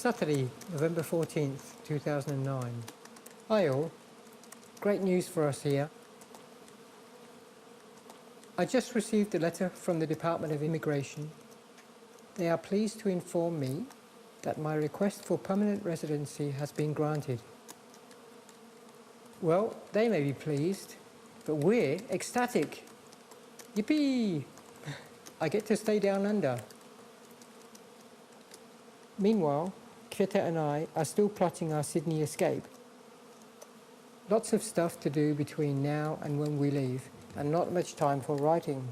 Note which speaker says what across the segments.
Speaker 1: Saturday, November 14th, 2009. Hi all. Great news for us here. I just received a letter from the Department of Immigration. They are pleased to inform me that my request for permanent residency has been granted. Well, they may be pleased, but we're ecstatic. Yippee! I get to stay down under. Meanwhile, Kveta and I are still plotting our Sydney escape. Lots of stuff to do between now and when we leave, and not much time for writing.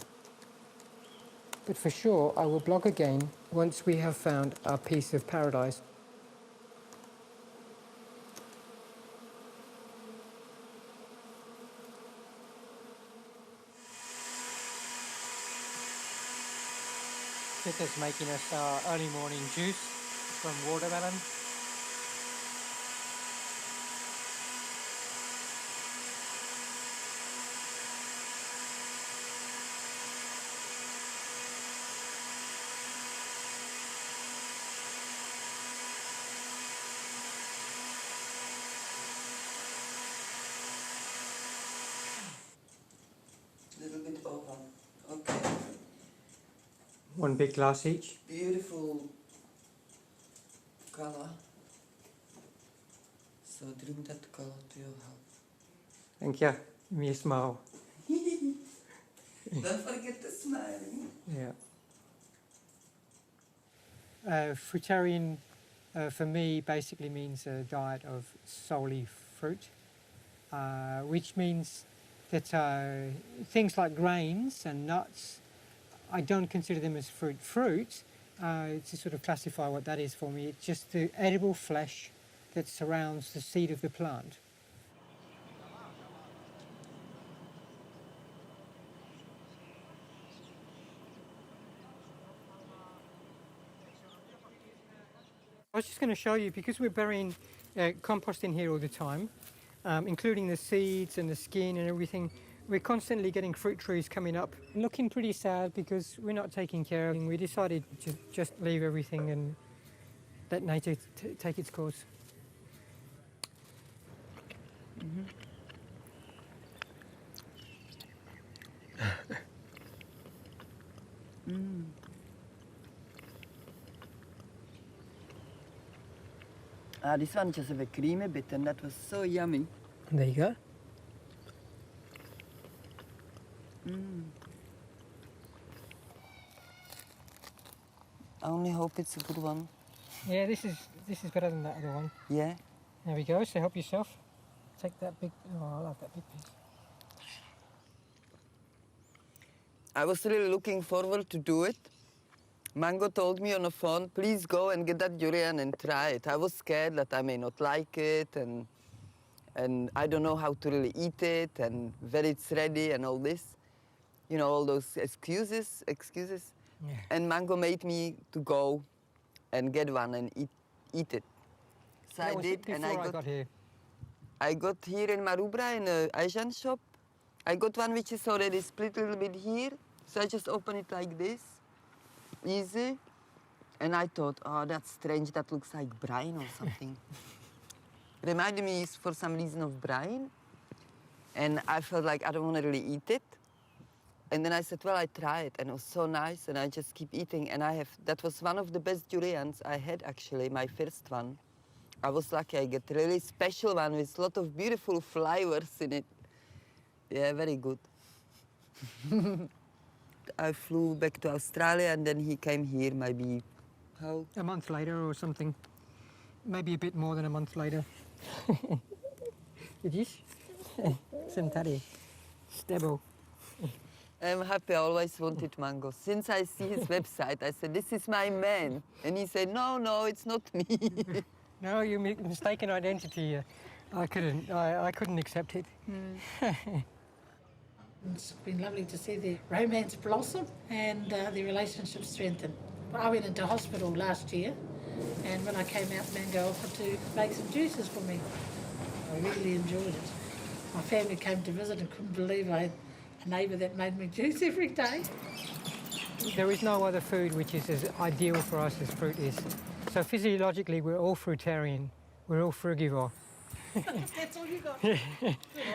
Speaker 1: But for sure, I will blog again once we have found our piece of paradise. Kveta's making us our early morning juice from watermelon.
Speaker 2: A little bit over. Okay.
Speaker 1: One big glass each.
Speaker 2: Beautiful color. So drink that color to your health.
Speaker 1: Thank you. Give me a smile.
Speaker 2: Don't forget to smile.
Speaker 1: Yeah. Fruitarian for me basically means a diet of solely fruit, which means that things like grains and nuts, I don't consider them as fruit. To sort of classify what that is for me, it's just the edible flesh that surrounds the seed of the plant. I was just going to show you, because we're burying compost in here all the time, including the seeds and the skin and everything, we're constantly getting fruit trees coming up. Looking pretty sad because we're not taking care of them. We decided to just leave everything and let nature take its course.
Speaker 2: Mm-hmm. This one just have a creamy bit, and that was so yummy.
Speaker 1: There you go.
Speaker 2: I only hope it's a good one.
Speaker 1: Yeah, this is better than that other one.
Speaker 2: Yeah.
Speaker 1: There we go. So help yourself. Take that big. Oh, I love that big piece.
Speaker 2: I was really looking forward to do it. Mango told me on the phone, please go and get that durian and try it. I was scared that I may not like it, and I don't know how to really eat it, and when it's ready and all this. You know, all those excuses.
Speaker 1: Yeah.
Speaker 2: And Mango made me to go and get one and eat it. So
Speaker 1: That
Speaker 2: I
Speaker 1: was
Speaker 2: did,
Speaker 1: before
Speaker 2: and
Speaker 1: I got here.
Speaker 2: I got here in Marubra in an Asian shop. I got one which is already split a little bit here. So I just open it like this, easy. And I thought, oh, that's strange, that looks like brine or something. Reminded me for some reason of brine. And I felt like I don't want to really eat it. And then I said, well, I try it, and it was so nice, and I just keep eating. And that was one of the best durians I had, actually, my first one. I was lucky, I get a really special one with a lot of beautiful flowers in it. Yeah, very good. I flew back to Australia, and then he came here maybe, how?
Speaker 1: A month later or something. Maybe a bit more than a month later. Widzisz? Sentari. Stebo.
Speaker 2: I'm happy, I always wanted Mango. Since I see his website, I said, this is my man. And he said, no, it's not me.
Speaker 1: No, you mistaken identity. I couldn't accept it.
Speaker 3: It's been lovely to see their romance blossom and their relationship strengthen. I went into hospital last year, and when I came out, Mango offered to make some juices for me. I really enjoyed it. My family came to visit and couldn't believe I had a neighbour that made me juice every day.
Speaker 1: There is no other food which is as ideal for us as fruit is. So physiologically, we're all fruitarian. We're all frugivore.
Speaker 3: That's all you got.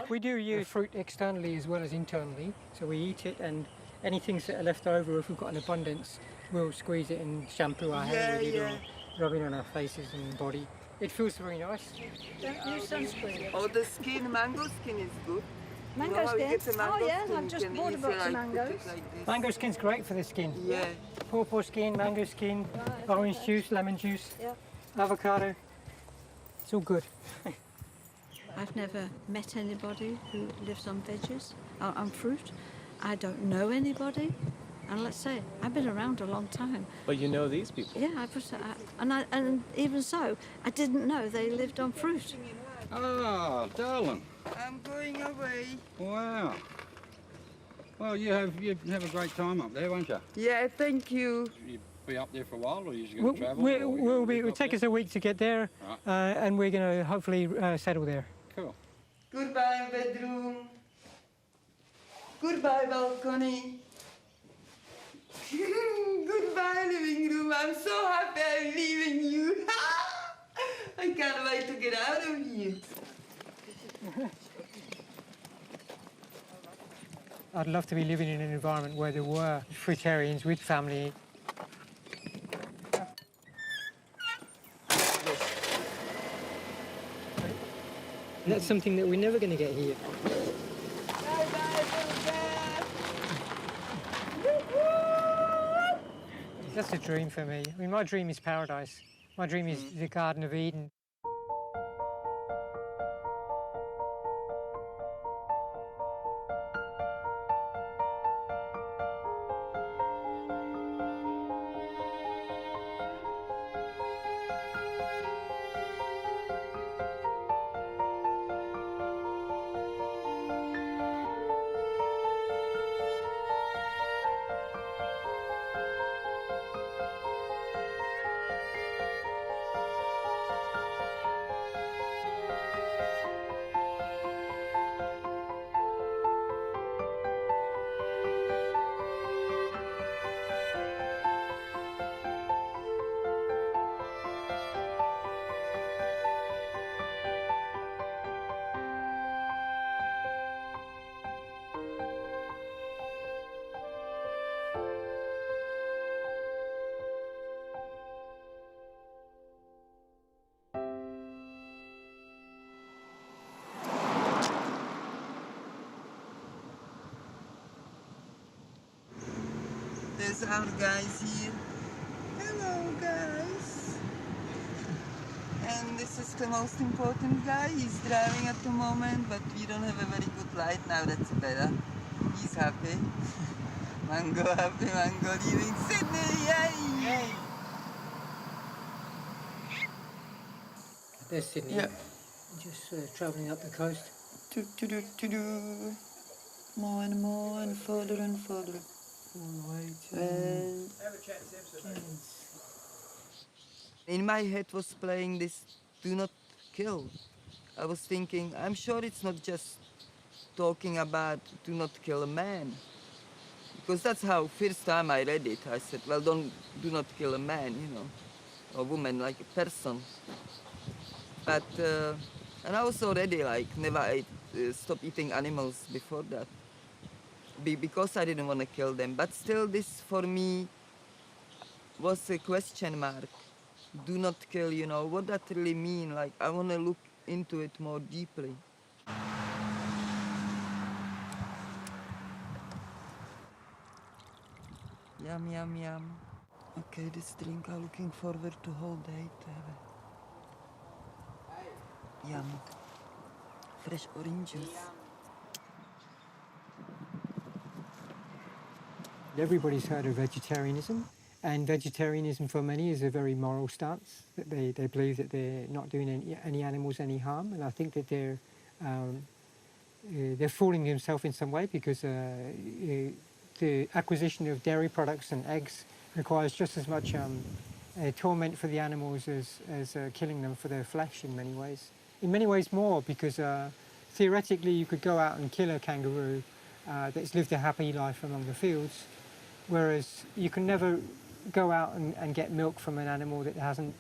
Speaker 1: We do use fruit externally as well as internally. So we eat it, and any things that are left over, if we've got an abundance, we'll squeeze it and shampoo our hair with it, or rub it on our faces and body. It feels very nice.
Speaker 3: Don't use sunscreen.
Speaker 2: Oh, the skin, mango skin is good.
Speaker 4: Mango
Speaker 2: You know how you
Speaker 4: skin?
Speaker 2: get the mango
Speaker 4: Oh yeah,
Speaker 2: skin?
Speaker 4: I've
Speaker 2: You
Speaker 4: just
Speaker 2: can
Speaker 4: bought a
Speaker 2: easily,
Speaker 4: box of
Speaker 2: like, put
Speaker 4: mangoes.
Speaker 2: it like this.
Speaker 1: Mango skin's great for the skin.
Speaker 2: Yeah.
Speaker 1: Pawpaw skin, mango skin,
Speaker 4: Right,
Speaker 1: orange
Speaker 4: okay.
Speaker 1: juice, lemon juice,
Speaker 4: Yeah.
Speaker 1: avocado. It's all good.
Speaker 4: I've never met anybody who lives on veggies, on fruit. I don't know anybody. And let's say, I've been around a long time.
Speaker 5: But you know these people?
Speaker 4: Yeah, and even so, I didn't know they lived on fruit.
Speaker 6: Ah, darling.
Speaker 2: I'm going away.
Speaker 6: Wow. Well, you have a great time up there, won't you?
Speaker 2: Yeah, thank you.
Speaker 6: You'll be up there for a while, or you're just going to travel?
Speaker 1: It'll take us a week to get there,
Speaker 6: Right.
Speaker 1: and we're going to hopefully settle there.
Speaker 6: Cool.
Speaker 2: Goodbye, bedroom. Goodbye, balcony. Goodbye, living room. I'm so happy I'm leaving you. I can't wait to get out of here.
Speaker 1: I'd love to be living in an environment where there were fruitarians with family. That's something that we're never going to get here.
Speaker 2: Bye-bye,
Speaker 1: That's a dream for me. I mean, my dream is paradise. My dream is the Garden of Eden.
Speaker 2: There's our guys here. Hello, guys. And this is the most important guy. He's driving at the moment, but we don't have a very good light now. That's better. He's happy. Mango happy, Mango leaving Sydney. Yay!
Speaker 1: There's Sydney.
Speaker 2: Yeah.
Speaker 1: Just travelling up the coast.
Speaker 2: Do. More and further and further. In my head was playing this do not kill. I was thinking, I'm sure it's not just talking about do not kill a man. Because that's how first time I read it. I said, well, do not kill a man, you know, or woman, like a person. But, and I was already like never stopped eating animals before that. Because I didn't want to kill them. But still this for me was a question mark. Do not kill, you know, what that really mean? Like, I want to look into it more deeply. Yum, yum, yum. Okay, this drink I'm looking forward to whole day to have it. Yum. Fresh orange juice.
Speaker 1: Everybody's heard of vegetarianism, and vegetarianism for many is a very moral stance, that they believe that they're not doing any animals any harm, and I think that they're fooling themselves in some way, because the acquisition of dairy products and eggs requires just as much torment for the animals as killing them for their flesh in many ways. In many ways more, because theoretically you could go out and kill a kangaroo that's lived a happy life among the fields, whereas you can never go out and get milk from an animal that hasn't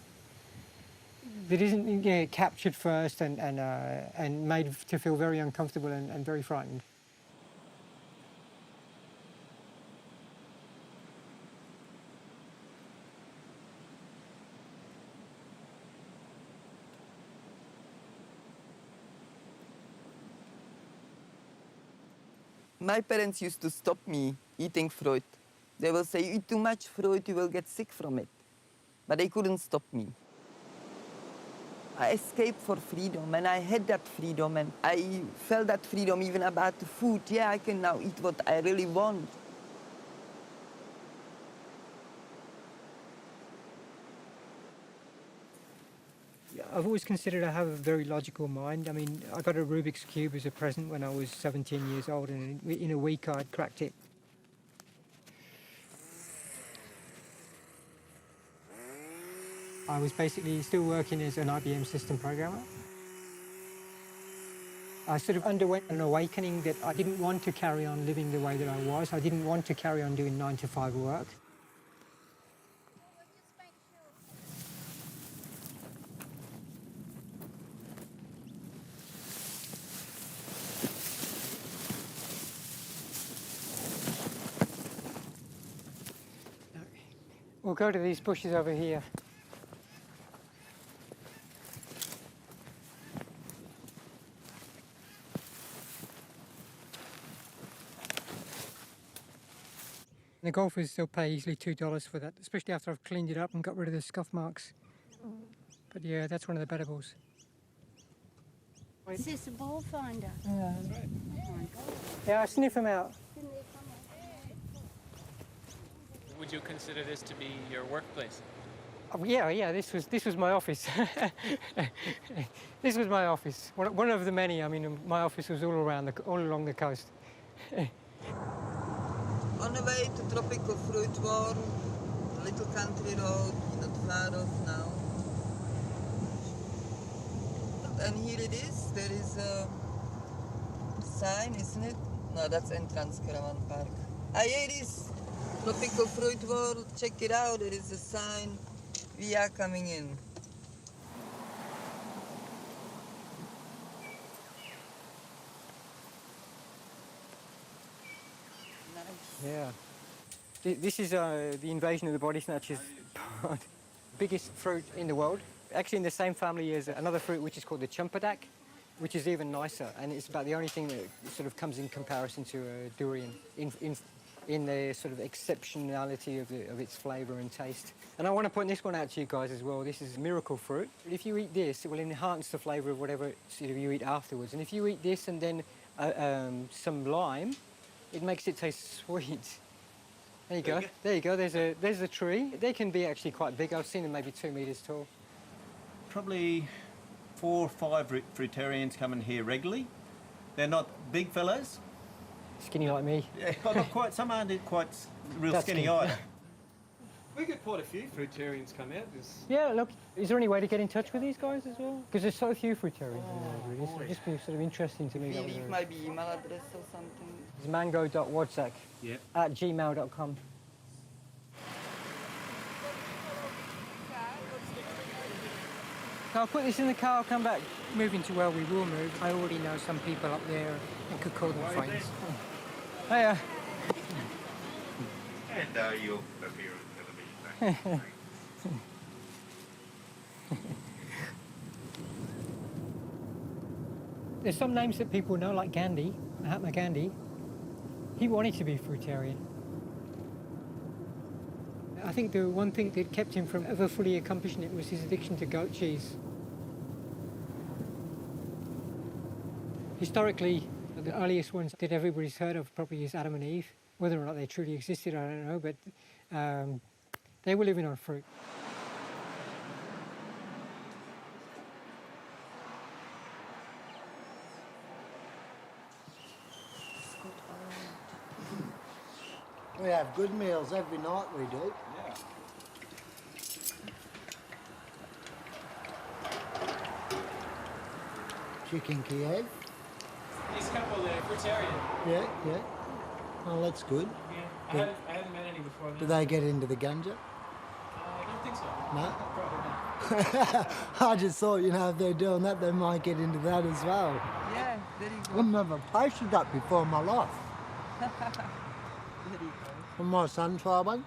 Speaker 1: that isn't captured first and made to feel very uncomfortable and very frightened.
Speaker 2: My parents used to stop me eating fruit. They will say, you eat too much fruit, you will get sick from it. But they couldn't stop me. I escaped for freedom, and I had that freedom, and I felt that freedom even about the food. Yeah, I can now eat what I really want.
Speaker 1: I've always considered I have a very logical mind. I mean, I got a Rubik's Cube as a present when I was 17 years old, and in a week I'd cracked it. I was basically still working as an IBM system programmer. I sort of underwent an awakening that I didn't want to carry on living the way that I was. I didn't want to carry on doing 9-to-5 work. We'll go to these bushes over here. The golfers still pay easily $2 for that, especially after I've cleaned it up and got rid of the scuff marks. But yeah, that's one of the better balls.
Speaker 5: Is this a ball finder?
Speaker 1: Yeah, yeah, I sniff them out.
Speaker 7: Would you consider this to be your workplace?
Speaker 1: Oh, yeah, this was my office. This was my office. One of the many. I mean, my office was all along the coast.
Speaker 2: On the way to tropical fruit world, a little country road, not far off now. And here it is. There is a sign, isn't it? No, that's entrance caravan park. Ah, here it is. Tropical fruit world. Check it out. There is a sign. We are coming in.
Speaker 1: Yeah. This is the invasion of the body snatchers part. Biggest fruit in the world. Actually in the same family as another fruit which is called the chumpadak, which is even nicer, and it's about the only thing that sort of comes in comparison to a durian in the sort of exceptionality of its flavour and taste. And I want to point this one out to you guys as well. This is miracle fruit. If you eat this, it will enhance the flavour of whatever sort of you eat afterwards. And if you eat this and then some lime, it makes it taste sweet. There you go. There you go. There's a tree. They can be actually quite big. I've seen them maybe 2 metres tall.
Speaker 8: Probably 4 or 5 fruitarians come in here regularly. They're not big fellows.
Speaker 1: Skinny like me.
Speaker 8: Yeah, not quite. Some aren't quite real
Speaker 1: That's
Speaker 8: skinny
Speaker 1: skinny.
Speaker 8: either.
Speaker 7: We get quite a few Fruitarians come out.
Speaker 1: Yeah, look, is there any way to get in touch with these guys as well? Because there's so few Fruitarians in the world, really. So it'd just be sort of interesting to me.
Speaker 2: We leave maybe email address or something.
Speaker 1: It's mango.wadzak at gmail.com. I'll put this in the car, I'll come back. Moving to where we will move, I already know some people up there and could call them friends. Hiya.
Speaker 9: And you'll appear on television.
Speaker 1: There's some names that people know, like Gandhi, Mahatma Gandhi. He wanted to be a fruitarian. I think the one thing that kept him from ever fully accomplishing it was his addiction to goat cheese. Historically, the earliest ones that everybody's heard of probably is Adam and Eve. Whether or not they truly existed, I don't know, but they were living on fruit.
Speaker 10: We have good meals every night, we do.
Speaker 8: Yeah.
Speaker 10: Chicken Kiev.
Speaker 7: These couple, they're Fruitarian.
Speaker 10: Yeah, yeah. Oh, that's good.
Speaker 7: Yeah, I hadn't met any before.
Speaker 10: Do they get into the ganja?
Speaker 7: I don't think so.
Speaker 10: No?
Speaker 7: Probably not.
Speaker 10: I just thought, you know, if they're doing that, they might get into that as well.
Speaker 2: Yeah, there you go.
Speaker 10: I've never tasted that before in my life.
Speaker 2: There you go.
Speaker 10: And my son tried one.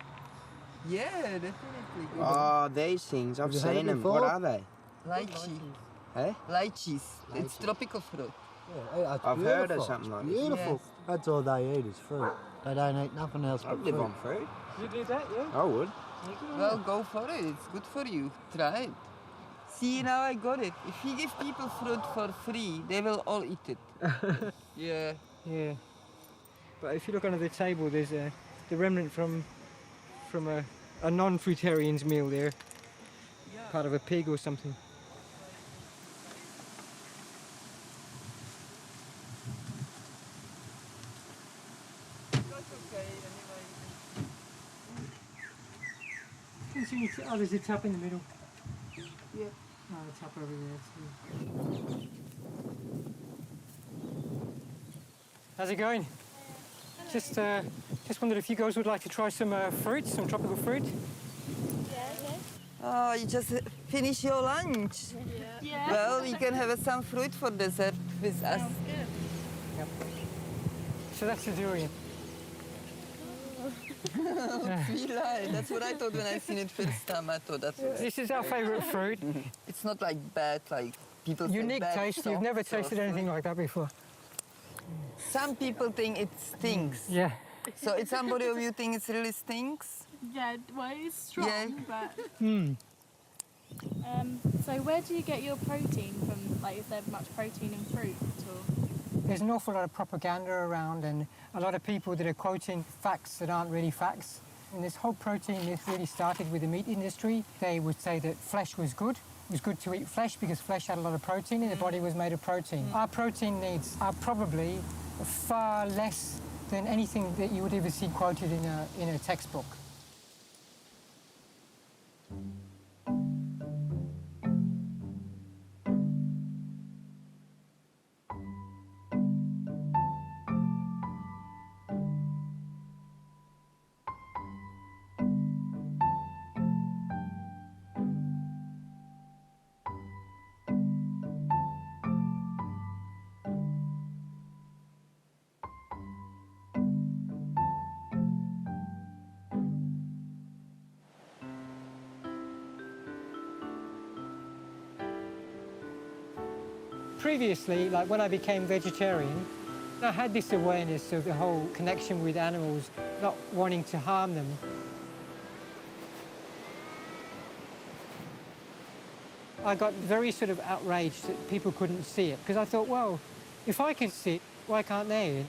Speaker 2: Yeah, definitely. Good.
Speaker 5: Oh, these things, I've
Speaker 10: Have you had it
Speaker 5: seen them.
Speaker 10: before?
Speaker 5: What are they?
Speaker 2: Lychee.
Speaker 5: Eh?
Speaker 2: Lychees. It's tropical fruit.
Speaker 10: Yeah, that's
Speaker 5: I've heard of
Speaker 10: beautiful.
Speaker 5: something like this.
Speaker 10: Beautiful.
Speaker 2: Yes.
Speaker 10: That's all they eat is fruit. They don't eat nothing else but
Speaker 5: I'd live
Speaker 10: fruit.
Speaker 5: on fruit.
Speaker 1: You do that, yeah?
Speaker 5: I would.
Speaker 2: Well, go for it. It's good for you. Try it. See, now I got it. If you give people fruit for free, they will all eat it. Yeah.
Speaker 1: Yeah. But if you look under the table, there's the remnant from a non-Fruitarian's meal there. Part of a pig or something. Oh, there's a tap in the middle.
Speaker 2: Yeah.
Speaker 1: No, the tap over there too. How's it going? Just wondered if you guys would like to try some fruit, some tropical fruit.
Speaker 2: Oh, you just finish your lunch.
Speaker 11: Yeah.
Speaker 2: Well, you can have some fruit for dessert with us.
Speaker 1: Yep. So that's the durian.
Speaker 2: Feline. That's what I thought when I seen it first time. I thought that was
Speaker 1: This is our favourite fruit.
Speaker 2: It's not like bad, like people say
Speaker 1: Unique
Speaker 2: bad
Speaker 1: taste. You've never
Speaker 2: socks or
Speaker 1: tasted anything like that before.
Speaker 2: Some people think it stinks.
Speaker 1: Yeah.
Speaker 2: So it's somebody of you think it really stinks?
Speaker 11: Yeah, well, it's strong,
Speaker 2: Yeah.
Speaker 11: but...
Speaker 1: Hmm.
Speaker 11: So where do you get your protein from? Like, is there much protein in fruit or...?
Speaker 1: There's an awful lot of propaganda around and a lot of people that are quoting facts that aren't really facts. And this whole protein myth really started with the meat industry. They would say that flesh was good. It was good to eat flesh because flesh had a lot of protein and the body was made of protein. Our protein needs are probably far less than anything that you would ever see quoted in a textbook. Previously, like when I became vegetarian, I had this awareness of the whole connection with animals, not wanting to harm them. I got very sort of outraged that people couldn't see it, because I thought, well, if I can see it, why can't they?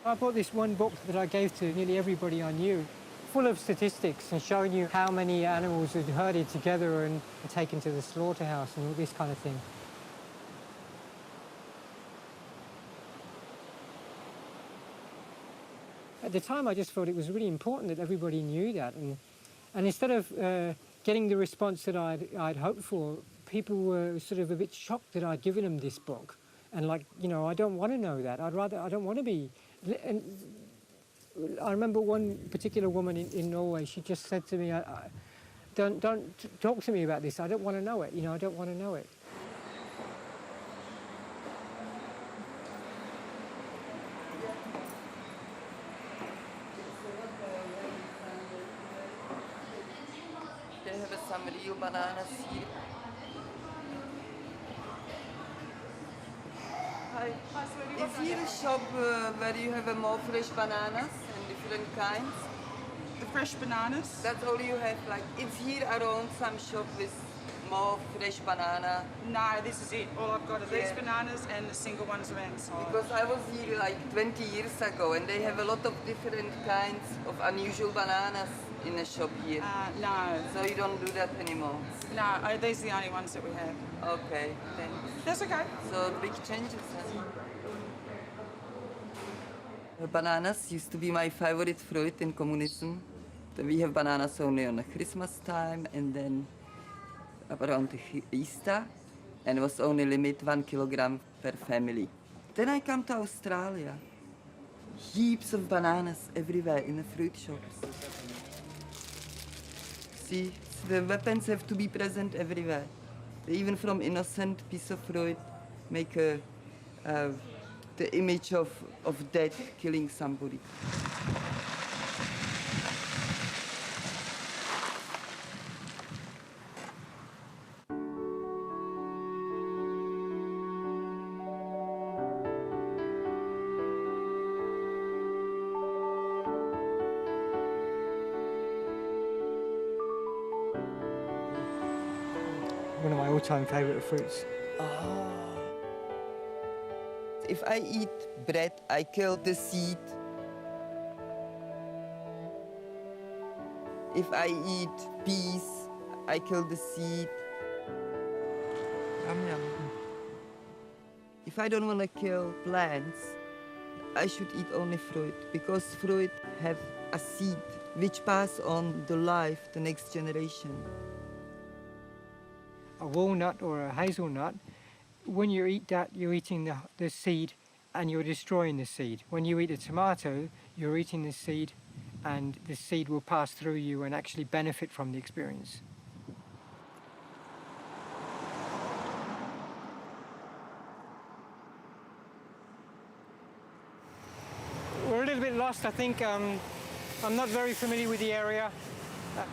Speaker 1: I bought this one book that I gave to nearly everybody I knew, full of statistics and showing you how many animals had herded together and taken to the slaughterhouse and all this kind of thing. At the time, I just thought it was really important that everybody knew that. And instead of getting the response that I'd hoped for, people were sort of a bit shocked that I'd given them this book. And like, you know, I don't want to know that. I don't want to be... And I remember one particular woman in Norway, she just said to me, don't talk to me about this, I don't want to know it, you know, I don't want to know it.
Speaker 2: They have some real bananas here. Hi. Is here a shop where you have more fresh bananas and different kinds?
Speaker 12: The fresh bananas?
Speaker 2: That's all you have? Like, it's here around some shop with more fresh banana?
Speaker 12: No, this is it. All I've got are these
Speaker 2: Yeah.
Speaker 12: bananas and the single ones around the side.
Speaker 2: Because I was here like 20 years ago and they have a lot of different kinds of unusual bananas in the shop here.
Speaker 12: No.
Speaker 2: So you don't do that anymore?
Speaker 12: No, these are the only ones that we have.
Speaker 2: Okay, thanks.
Speaker 12: That's okay.
Speaker 2: So big changes. Bananas used to be my favorite fruit in communism. We have bananas only on Christmas time and then around Easter, and it was only limit 1 kilogram per family. Then I come to Australia. Heaps of bananas everywhere in the fruit shops. see, the weapons have to be present everywhere. Even from innocent piece of fruit, make the image of death killing somebody.
Speaker 1: One of my all-time favourite fruits.
Speaker 2: If I eat bread, I kill the seed. If I eat peas, I kill the seed. Yum, yum. If I don't want to kill plants, I should eat only fruit, because fruit have a seed which pass on the life the next generation.
Speaker 1: A walnut or a hazelnut, when you eat that, you're eating the seed and you're destroying the seed. When you eat a tomato, you're eating the seed and the seed will pass through you and actually benefit from the experience. We're a little bit lost, I think. I'm not very familiar with the area,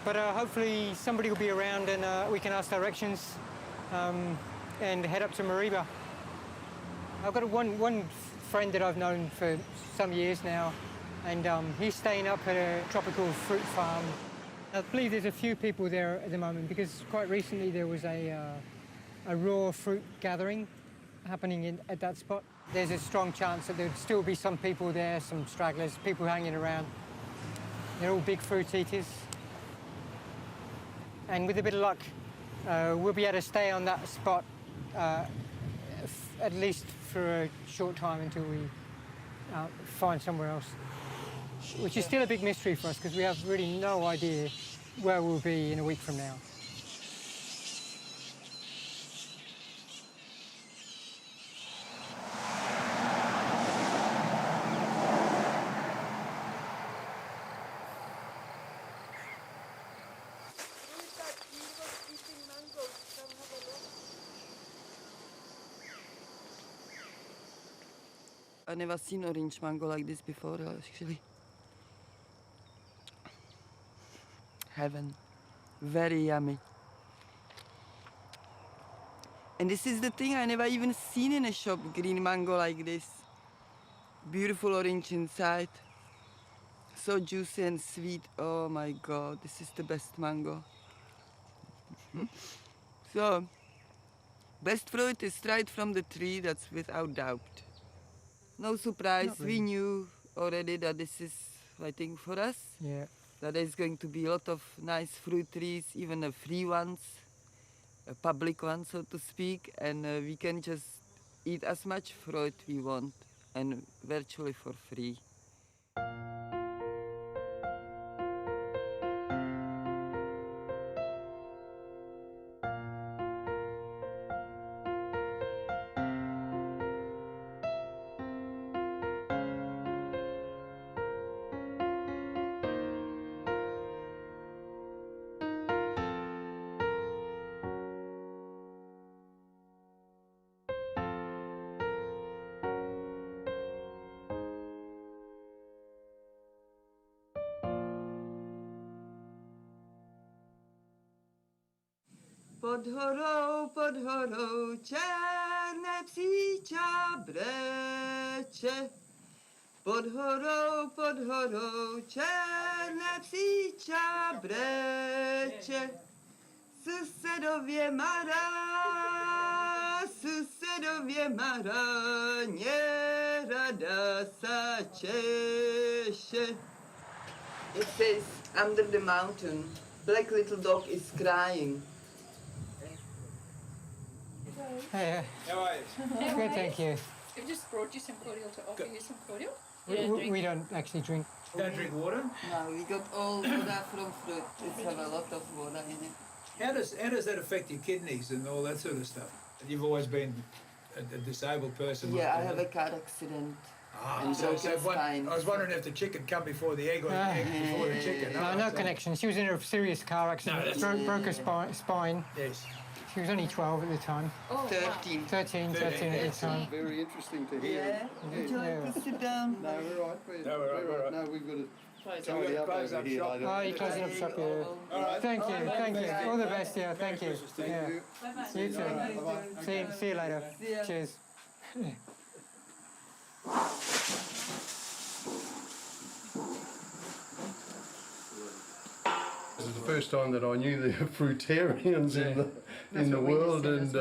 Speaker 1: but hopefully somebody will be around and we can ask directions and head up to Mariba. I've got one friend that I've known for some years now, and he's staying up at a tropical fruit farm. I believe there's a few people there at the moment because quite recently there was a raw fruit gathering happening at that spot. There's a strong chance that there'd still be some people there, some stragglers, people hanging around. They're all big fruit eaters. And with a bit of luck, we'll be able to stay on that spot at least for a short time until we find somewhere else, which is still a big mystery for us because we have really no idea where we'll be in a week from now.
Speaker 2: I've never seen orange mango like this before, actually. Heaven. Very yummy. And this is the thing I never even seen in a shop, green mango like this. Beautiful orange inside. So juicy and sweet. Oh my God, this is the best mango. So, best fruit is straight from the tree, that's without doubt. No surprise,
Speaker 1: Really.
Speaker 2: we knew already that this is, I think, for us.
Speaker 1: Yeah.
Speaker 2: That there's going to be a lot of nice fruit trees, even the free ones, a public ones, so to speak, and we can just eat as much fruit we want, and virtually for free. Pod horou, černé psíča breče. Pod horou, černé psíča breče. Susedově mara, nerada sa češe. It says, under the mountain, black little dog is crying.
Speaker 1: Hey,
Speaker 6: How are you?
Speaker 1: good, thank you.
Speaker 13: We've just brought you some cordial to offer you some cordial.
Speaker 1: We don't actually drink.
Speaker 6: Don't drink water?
Speaker 2: No, we got all water from fruit. It have a lot of water in it.
Speaker 6: How does that affect your kidneys and all that sort of stuff? You've always been a disabled person.
Speaker 2: Yeah,
Speaker 6: like
Speaker 2: I
Speaker 6: that.
Speaker 2: have a car accident And
Speaker 14: So
Speaker 2: broken
Speaker 14: what,
Speaker 2: spine.
Speaker 14: I was wondering if the chicken come before the egg or the egg before the chicken.
Speaker 1: No connection. She was in a serious car accident. Broke her spine.
Speaker 14: Yes.
Speaker 1: She was only 12 at the time.
Speaker 2: Oh, 13.
Speaker 1: 13 at the time.
Speaker 5: Very interesting to hear.
Speaker 2: Yeah. Would you like to sit down?
Speaker 5: No, we're right.
Speaker 14: No, we're right.
Speaker 5: No, we've got to
Speaker 14: Close
Speaker 5: tidy up
Speaker 14: close
Speaker 5: over
Speaker 14: up
Speaker 5: here
Speaker 14: shop.
Speaker 5: later.
Speaker 1: Oh, you're closing up shop here.
Speaker 14: All right.
Speaker 1: Thank you. All the best, yeah, thank you.
Speaker 5: Thank
Speaker 1: Yeah.
Speaker 5: you.
Speaker 1: You too.
Speaker 5: Bye-bye.
Speaker 1: See you later.
Speaker 2: ya.
Speaker 1: Cheers.
Speaker 15: This is the first time that I knew there were fruitarians in the world, and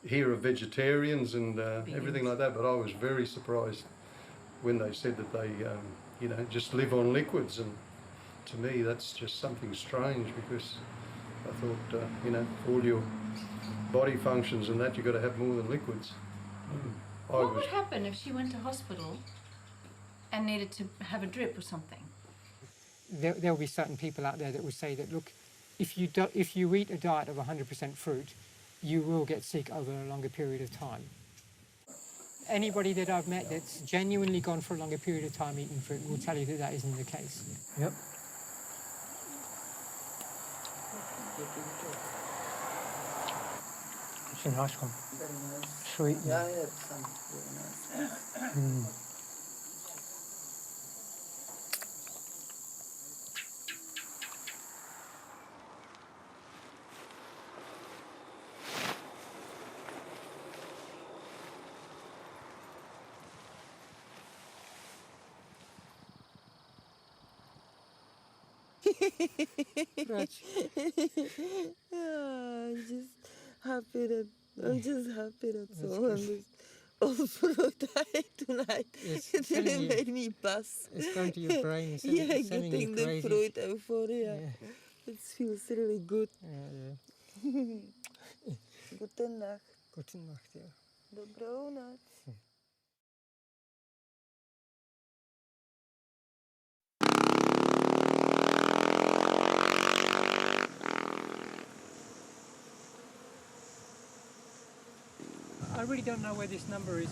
Speaker 15: hear of vegetarians and everything like that. But I was very surprised when they said that they, just live on liquids. And to me, that's just something strange, because I thought, for all your body functions and that, you've got to have more than liquids.
Speaker 13: What would happen if she went to hospital and needed to have a drip or something?
Speaker 1: There'll be certain people out there that will say that, look, if you eat a diet of 100% fruit, you will get sick over a longer period of time. Anybody that I've met that's genuinely gone for a longer period of time eating fruit will tell you that that isn't the case. Yep. It's a nice one.
Speaker 2: Very nice.
Speaker 1: Sweet.
Speaker 2: Yeah, I had some very nice. I'm just happy that's all. I'm just all fruity tonight. It really made me buzz.
Speaker 1: It's going to your brain. It's
Speaker 2: getting the fruit euphoria.
Speaker 1: Yeah.
Speaker 2: It feels really good.
Speaker 1: Yeah.
Speaker 2: Gute Nacht.
Speaker 1: Gute Nacht, ja.
Speaker 2: Dobranoc.
Speaker 1: I really don't know where this number is.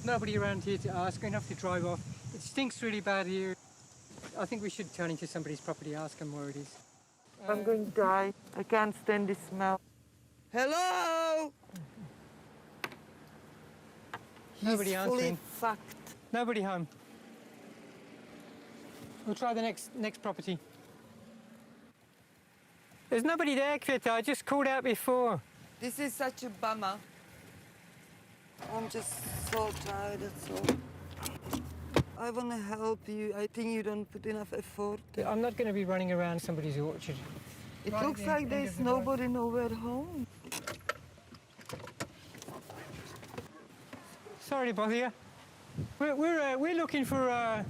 Speaker 1: Nobody around here to ask. I'm going to have to drive off. It stinks really bad here. I think we should turn into somebody's property, ask them where it is.
Speaker 2: I'm going to die. I can't stand this smell. Hello?
Speaker 1: Nobody
Speaker 2: He's
Speaker 1: answering.
Speaker 2: fully fucked.
Speaker 1: Nobody home. We'll try the next property. There's nobody there, Kveta. I just called out before.
Speaker 2: This is such a bummer. I'm just so tired, that's all. I want to help you. I think you don't put enough effort.
Speaker 1: I'm not going to be running around somebody's orchard.
Speaker 2: It looks like there's nobody nowhere home.
Speaker 1: Sorry to bother you. We're looking for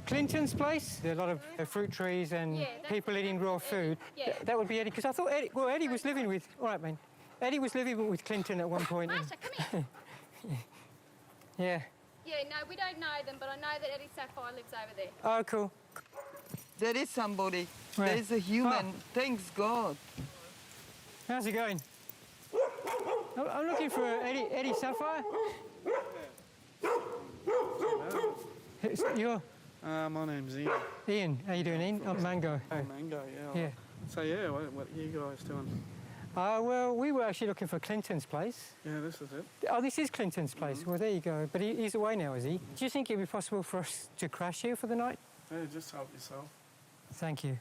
Speaker 1: Clinton's place. There are a lot of fruit trees and people eating raw food.
Speaker 13: Yeah.
Speaker 1: That would be Eddie, because I thought Eddie was living with. All right, man. Eddie was living with Clinton at one point.
Speaker 11: Martha, come here.
Speaker 1: Yeah.
Speaker 11: Yeah, no, we don't know them, but I know that Eddie Sapphire lives over there.
Speaker 1: Oh, cool.
Speaker 2: There is somebody.
Speaker 1: Where?
Speaker 2: There is a human.
Speaker 1: Oh.
Speaker 2: Thanks God.
Speaker 1: How's it going? I'm looking for Eddie Sapphire. You're
Speaker 16: My name's Ian.
Speaker 1: Ian. How you doing, Ian? I'm Mango.
Speaker 16: Mango, yeah.
Speaker 1: Yeah.
Speaker 16: So yeah, what are you guys doing?
Speaker 1: Well, we were actually looking for Clinton's place.
Speaker 16: Yeah, this is it.
Speaker 1: Oh, this is Clinton's place. Well, there you go. But he's away now, is he? Do you think it'd be possible for us to crash here for the night?
Speaker 16: Yeah, just help yourself.
Speaker 1: Thank you.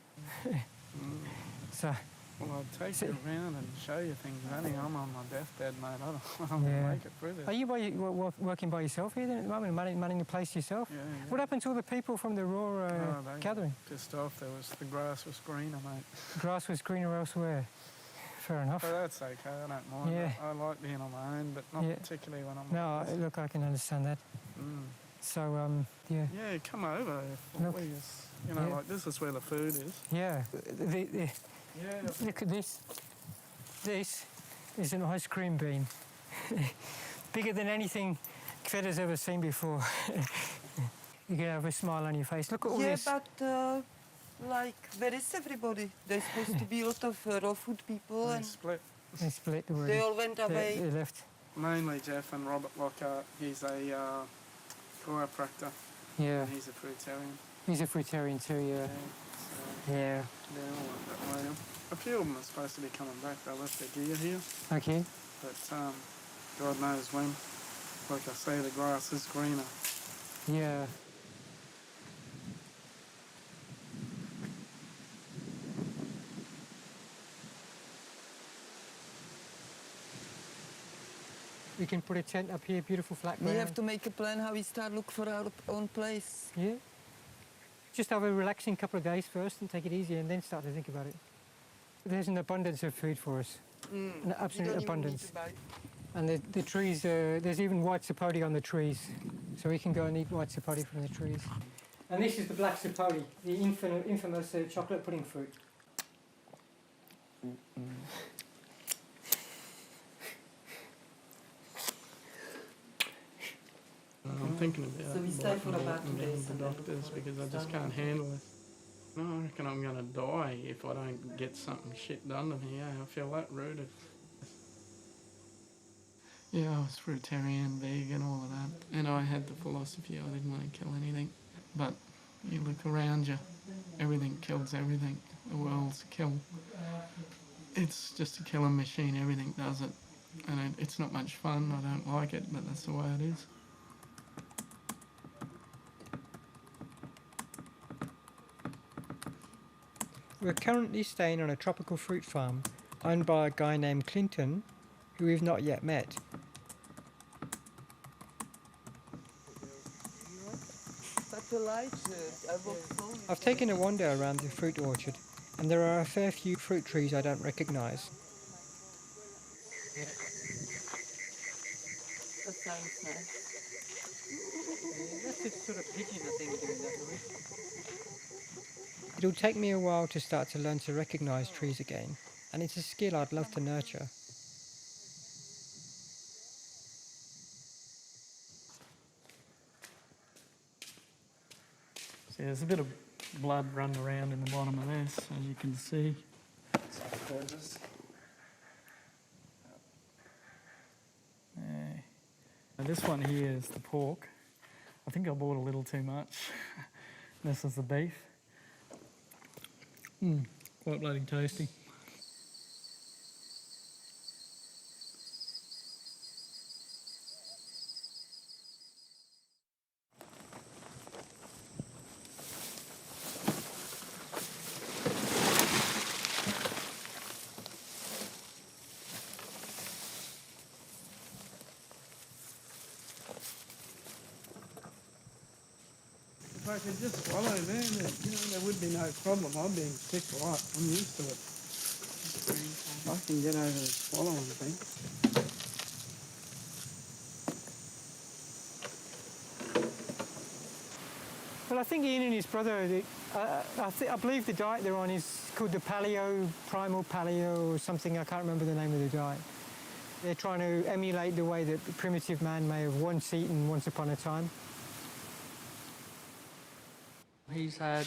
Speaker 1: So.
Speaker 16: Well, I'll take you around and show you things. Only I'm on my deathbed, mate. I don't want to make it through this.
Speaker 1: Are you working by yourself here then at the moment, manning the place yourself?
Speaker 16: Yeah.
Speaker 1: What happened to all the people from the raw
Speaker 16: they
Speaker 1: gathering?
Speaker 16: Pissed off. The grass was greener, mate.
Speaker 1: Grass was greener elsewhere. Fair enough.
Speaker 16: But that's okay. I don't mind.
Speaker 1: Yeah.
Speaker 16: I like being on my own, but not particularly when I'm.
Speaker 1: No, look, I can understand that. So, yeah.
Speaker 16: Yeah, come over. Like this is where the food is.
Speaker 1: Yeah.
Speaker 16: Yeah.
Speaker 1: Look at this. This is an ice cream bean. Bigger than anything Kveta's ever seen before. You can have a smile on your face. Look at all this.
Speaker 2: Yeah, but where is everybody? There's supposed to be a lot of raw food people.
Speaker 16: They
Speaker 2: and
Speaker 16: split.
Speaker 1: They split already.
Speaker 2: They all went away.
Speaker 1: They left.
Speaker 16: mainly Jeff and Robert Lockhart. He's a chiropractor.
Speaker 1: Yeah.
Speaker 16: And he's a fruitarian.
Speaker 1: He's a fruitarian too, yeah.
Speaker 16: So
Speaker 1: Yeah.
Speaker 16: they're all that way. A few of them are supposed to be coming back. They left their gear here.
Speaker 1: Okay.
Speaker 16: But God knows when. Like I say, the grass is greener.
Speaker 1: Yeah. We can put a tent up here, beautiful flat ground.
Speaker 2: We have to make a plan how we start look for our own place.
Speaker 1: Yeah. Just have a relaxing couple of days first and take it easy and then start to think about it. There's an abundance of food for us. An absolute abundance. And the trees, there's even white sapote on the trees. So we can go and eat white sapote from the trees. And this is the black sapote, the infamous chocolate pudding fruit.
Speaker 16: I'm thinking about
Speaker 2: So we stay for about 2 days
Speaker 16: the doctors because I just can't handle it. No, I reckon I'm going to die if I don't get something shit done to me. Yeah, I feel that rooted. Yeah, I was fruitarian, vegan, all of that. And I had the philosophy I didn't want to kill anything. But you look around you, everything kills everything. The world's a kill. It's just a killing machine, everything does it. And it's not much fun, I don't like it, but that's the way it is.
Speaker 1: We're currently staying on a tropical fruit farm owned by a guy named Clinton, who we've not yet met. I've taken a wander around the fruit orchard, and there are a fair few fruit trees I don't recognise.
Speaker 2: That sounds nice.
Speaker 1: That's a sort of pigeon, I think, doing that noise. It'll take me a while to start to learn to recognise trees again, and it's a skill I'd love to nurture.
Speaker 16: See, there's a bit of blood running around in the bottom of this, as you can see. Now this one here is the pork. I think I bought a little too much. This is the beef. Quite bloody tasty. If I could just swallow there, there would be no problem. I'm being sick, right? I'm used to it. I can get over the swallowing thing.
Speaker 1: Well, I think Ian and his brother, I believe the diet they're on is called the primal paleo or something. I can't remember the name of the diet. They're trying to emulate the way that the primitive man may have once eaten once upon a time.
Speaker 16: He's had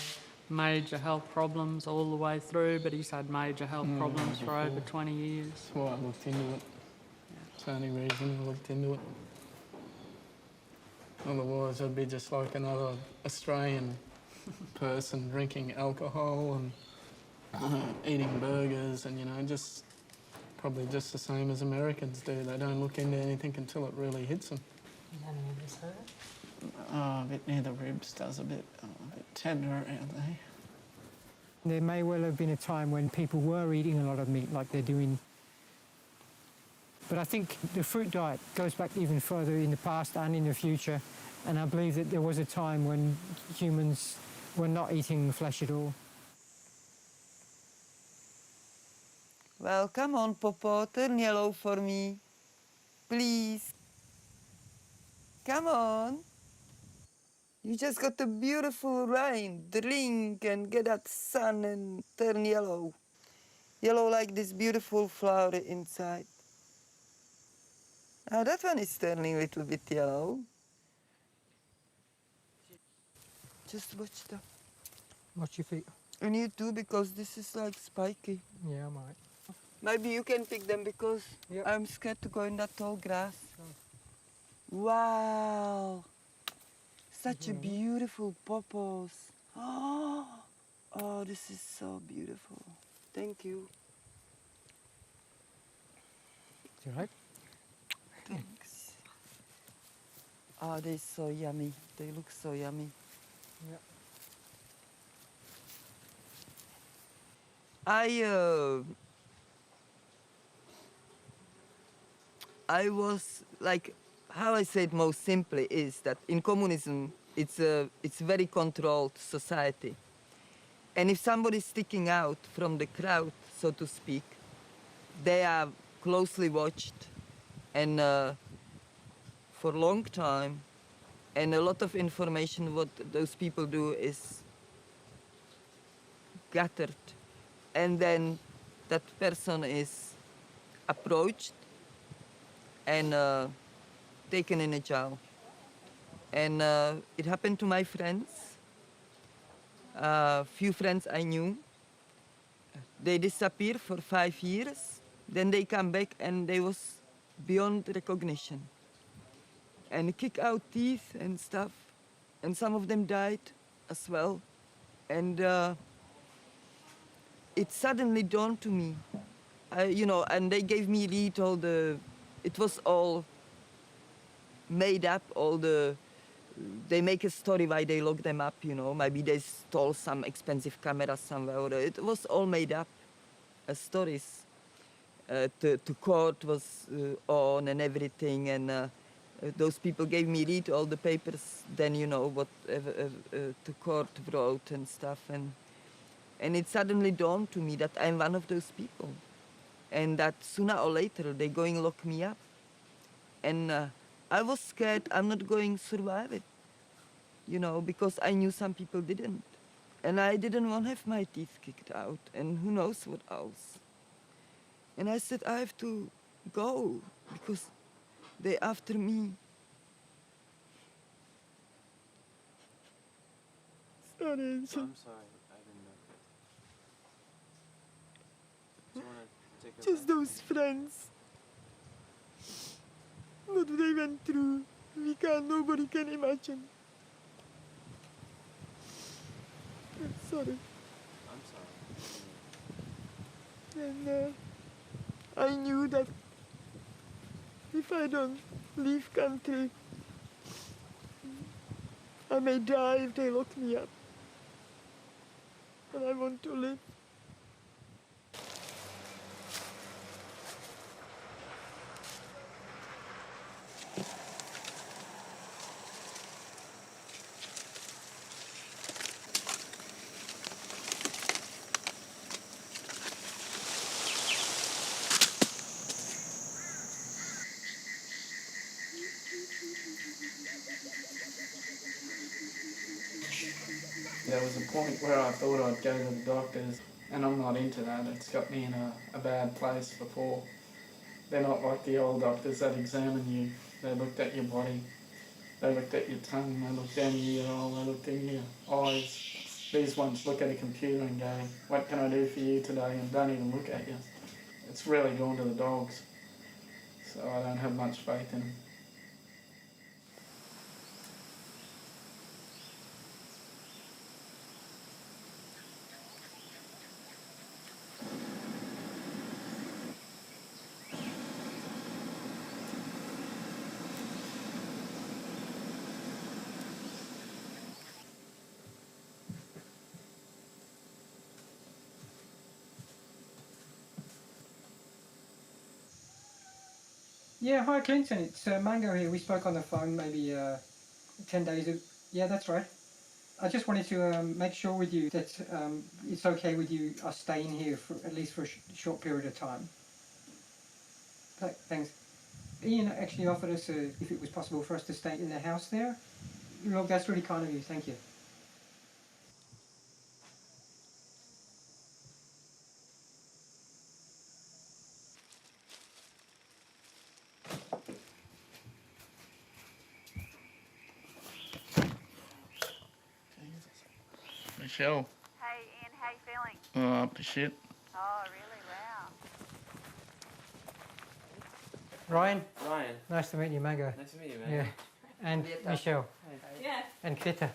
Speaker 16: major health problems all the way through, but he's had major health problems for over 20 years. That's why I looked into it. It's the only reason I looked into it. Otherwise, I'd be just like another Australian person drinking alcohol and eating burgers and, just probably just the same as Americans do. They don't look into anything until it really hits them. A bit near the ribs does a bit tender around there.
Speaker 1: There may well have been a time when people were eating a lot of meat like they're doing. But I think the fruit diet goes back even further in the past and in the future. And I believe that there was a time when humans were not eating flesh at all.
Speaker 2: Well, come on, Popo, turn yellow for me. Please. Come on. You just got a beautiful rain. Drink and get that sun and turn yellow. Yellow like this beautiful flower inside. Now that one is turning a little bit yellow. Just watch that.
Speaker 1: Watch your feet.
Speaker 2: And you too, because this is like spiky.
Speaker 1: Yeah, I might.
Speaker 2: Maybe you can pick them because I'm scared to go in that tall grass. Wow. Such a beautiful poppos. Oh, this is so beautiful. Thank you.
Speaker 1: It's all right.
Speaker 2: Thanks. Oh, they're so yummy. They look so yummy.
Speaker 1: Yeah.
Speaker 2: I was like, how I say it most simply is that in communism, it's very controlled society. And if somebody's sticking out from the crowd, so to speak, they are closely watched and for a long time. And a lot of information what those people do is gathered. And then that person is approached and taken in a jail. And it happened to my friends, few friends I knew. They disappeared for 5 years. Then they come back and they was beyond recognition. And kick out teeth and stuff. And some of them died as well. And it suddenly dawned to me, you know, and they gave me read all the, it was all made up, all the, they make a story why they locked them up, you know. Maybe they stole some expensive camera somewhere. Or it was all made up stories. The court was on and everything, and those people gave me read all the papers. Then you know what the court wrote and stuff, and it suddenly dawned to me that I'm one of those people, and that sooner or later they're going to lock me up, and I was scared I'm not going to survive it, you know, because I knew some people didn't, and I didn't want to have my teeth kicked out, and who knows what else. And I said, I have to go because they're after me. Sorry.
Speaker 17: I'm sorry, I didn't know. Do you want to take a
Speaker 2: Just those friends. What they went through, nobody can imagine. I'm sorry.
Speaker 17: I'm sorry.
Speaker 2: And I knew that if I don't leave country, I may die if they lock me up. But I want to live.
Speaker 16: There was a point where I thought I'd go to the doctors, and I'm not into that. It's got me in a bad place before. They're not like the old doctors that examine you. They looked at your body, they looked at your tongue, they looked down your ear hole, they looked in your eyes. These ones look at a computer and go, what can I do for you today? And don't even look at you. It's really gone to the dogs. So I don't have much faith in them.
Speaker 1: Yeah, hi Clinton, it's Mango here. We spoke on the phone maybe 10 days ago. Yeah, that's right. I just wanted to make sure with you that it's okay with you us staying here for at least for a short period of time. Thanks. Ian actually offered us if it was possible for us to stay in the house there. Look, that's really kind of you. Thank you.
Speaker 16: Michelle.
Speaker 18: Hey Ian, how you feeling?
Speaker 16: Up to shit.
Speaker 18: Oh really? Wow.
Speaker 1: Ryan.
Speaker 17: Ryan.
Speaker 1: Nice to meet you, Mango.
Speaker 17: Nice to meet you, man.
Speaker 1: Yeah. And Michelle.
Speaker 11: Yeah.
Speaker 1: And Kveta.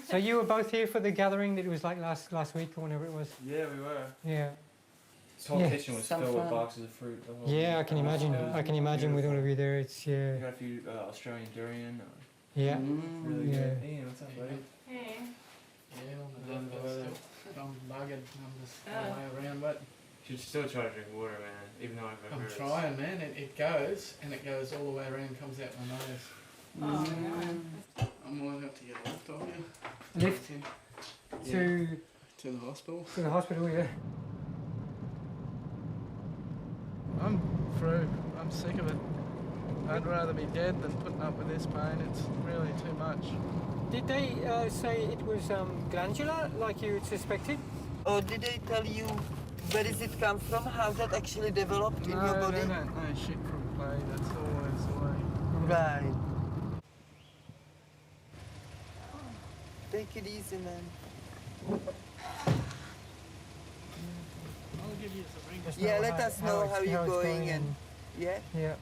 Speaker 1: So you were both here for the gathering that it was like last week or whenever it was?
Speaker 17: Yeah, we were.
Speaker 1: Yeah.
Speaker 17: This whole
Speaker 1: Yeah.
Speaker 17: kitchen was filled with boxes of fruit. The whole
Speaker 1: Yeah, I can imagine. I can imagine with all of you there. It's
Speaker 17: We
Speaker 1: yeah.
Speaker 17: got a few Australian durian.
Speaker 1: Yeah.
Speaker 17: Really
Speaker 1: Yeah.
Speaker 17: good. Hey, what's up, buddy?
Speaker 11: Hey.
Speaker 16: Yeah, on the
Speaker 17: Love the
Speaker 16: weather.
Speaker 17: weather.
Speaker 16: I'm buggered. I'm just all the way around, but
Speaker 17: Should still try to drink water, man. Even though I've
Speaker 16: I'm
Speaker 17: heard
Speaker 16: trying, man. It goes, and it goes all the way around, comes out my nose.
Speaker 11: Oh, no.
Speaker 16: I might have to get a lift off you.
Speaker 1: Lift
Speaker 16: To the hospital.
Speaker 1: to the hospital, yeah.
Speaker 16: I'm through. I'm sick of it. I'd rather be dead than putting up with this pain. It's really too much.
Speaker 1: Did they say it was glandular, like you suspected?
Speaker 2: Or did they tell you where does it come from? How that actually developed in your body?
Speaker 16: No, shit from play. That's always the way.
Speaker 2: Right. Take it easy, man.
Speaker 16: I'll give you some ring.
Speaker 1: Just
Speaker 2: Yeah,
Speaker 1: know
Speaker 2: let us know how you're
Speaker 1: it's
Speaker 2: going and yeah.
Speaker 1: Yeah.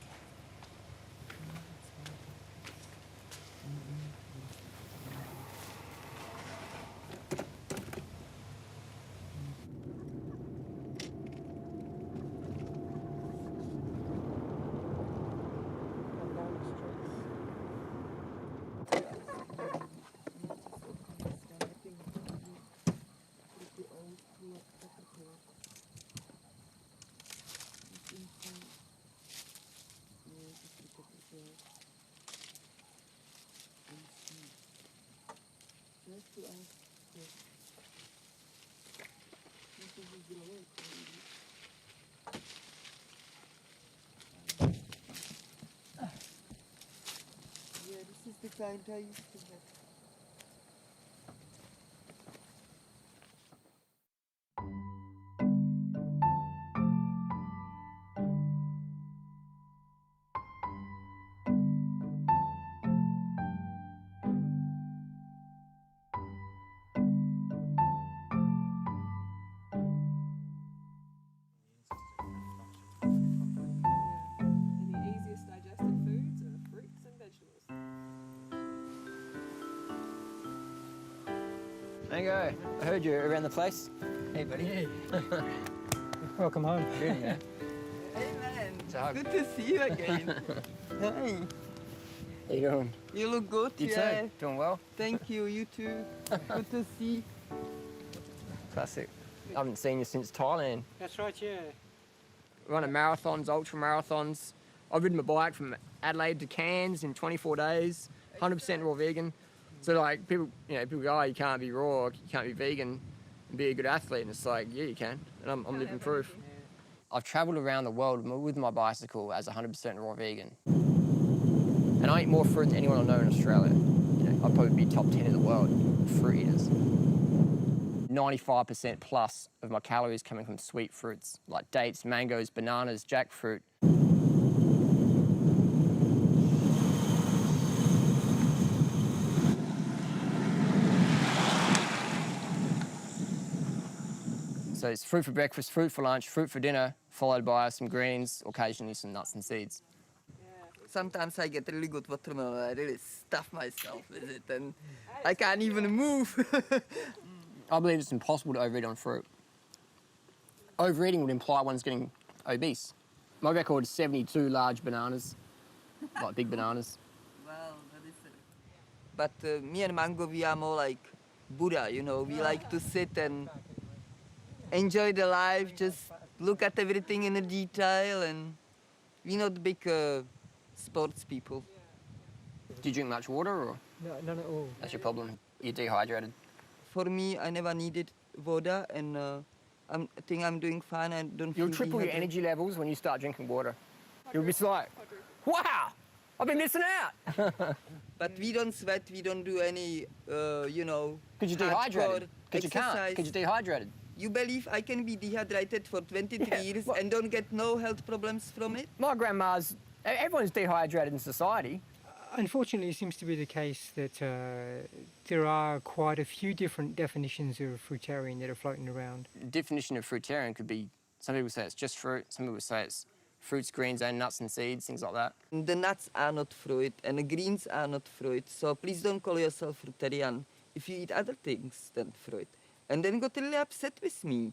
Speaker 2: Yeah, this is the kind I used to have.
Speaker 18: Any easiest digested foods are fruits and vegetables.
Speaker 19: Mango, I heard you around the place. Hey, buddy.
Speaker 1: Welcome home.
Speaker 19: Good, yeah.
Speaker 2: Hey man,
Speaker 19: It's a hug.
Speaker 2: good to see you again. Hey,
Speaker 19: How you doing?
Speaker 2: you look good.
Speaker 19: You
Speaker 2: yeah.
Speaker 19: too? Doing well?
Speaker 2: Thank you, you too. Good to see.
Speaker 19: Classic. I haven't seen you since Thailand.
Speaker 1: That's right, yeah.
Speaker 19: Running marathons, ultra marathons. I've ridden my bike from Adelaide to Cairns in 24 days, 100% raw vegan. So like people go, oh, you can't be raw, you can't be vegan and be a good athlete. And it's like, yeah, you can. And I'm living proof. I've travelled around the world with my bicycle as 100% raw vegan. And I eat more fruit than anyone I know in Australia. I'd probably be top 10 in the world for fruit eaters. 95% plus of my calories coming from sweet fruits like dates, mangoes, bananas, jackfruit. So it's fruit for breakfast, fruit for lunch, fruit for dinner, followed by some greens, occasionally some nuts and seeds.
Speaker 2: Sometimes I get really good watermelon. I really stuff myself with it and I can't even move.
Speaker 19: I believe it's impossible to overeat on fruit. Overeating would imply one's getting obese. My record is 72 large bananas, like big bananas.
Speaker 2: Wow, that is it. But me and Mango, we are more like Buddha, you know. We like to sit and enjoy the life, just look at everything in a detail, and we're not big sports people.
Speaker 19: Do you drink much water, or?
Speaker 1: No, none at all.
Speaker 19: That's your problem. You're dehydrated.
Speaker 2: For me, I never needed water, and I think I'm doing fine. I don't
Speaker 19: You'll
Speaker 2: feel
Speaker 19: triple your
Speaker 2: dehydrated.
Speaker 19: energy levels when you start drinking water. You'll be like, wow, I've been missing out.
Speaker 2: But we don't sweat, we don't do any, you know,
Speaker 19: Because you're dehydrated.
Speaker 2: hardcore
Speaker 19: Because you can't.
Speaker 2: exercise.
Speaker 19: Because you're dehydrated.
Speaker 2: You believe I can be dehydrated for 23 years and don't get no health problems from it?
Speaker 19: My grandma's, everyone's dehydrated in society.
Speaker 1: Unfortunately, it seems to be the case that there are quite a few different definitions of fruitarian that are floating around.
Speaker 19: The definition of fruitarian could be, some people say it's just fruit, some people say it's fruits, greens, and nuts and seeds, things like that.
Speaker 2: The nuts are not fruit and the greens are not fruit. So please don't call yourself fruitarian if you eat other things than fruit. And then got really upset with me.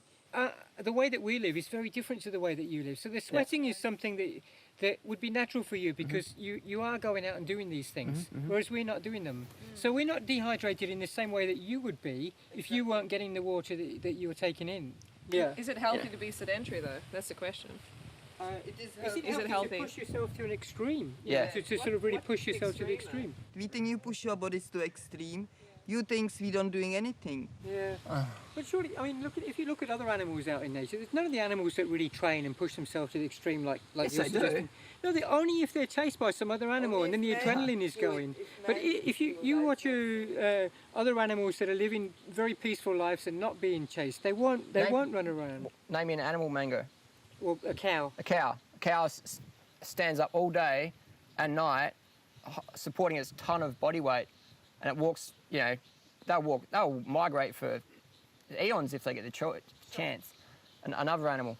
Speaker 1: The way that we live is very different to the way that you live. So the sweating is something that would be natural for you because you are going out and doing these things, whereas we're not doing them. So we're not dehydrated in the same way that you would be if you weren't getting the water that you were taking in. Yeah.
Speaker 18: Is it healthy to be sedentary though? That's the question.
Speaker 1: Is it healthy to push yourself to an extreme?
Speaker 19: Yeah.
Speaker 1: To sort of really push yourself to the extreme.
Speaker 2: We think you push your bodies to extreme. You think we don't doing anything.
Speaker 1: Yeah. But surely, I mean, if you look at other animals out in nature, there's none of the animals that really train and push themselves to the extreme like
Speaker 19: Yes,
Speaker 1: you're
Speaker 19: they do.
Speaker 1: suggesting. No, only if they're chased by some other animal and then the adrenaline is going. But if you watch other animals that are living very peaceful lives and not being chased, they won't run around.
Speaker 19: Name me an animal, Mango.
Speaker 1: Or a cow.
Speaker 19: A cow. A cow stands up all day and night, supporting its ton of body weight, and it walks. You know, they'll migrate for eons if they get the chance. Another animal.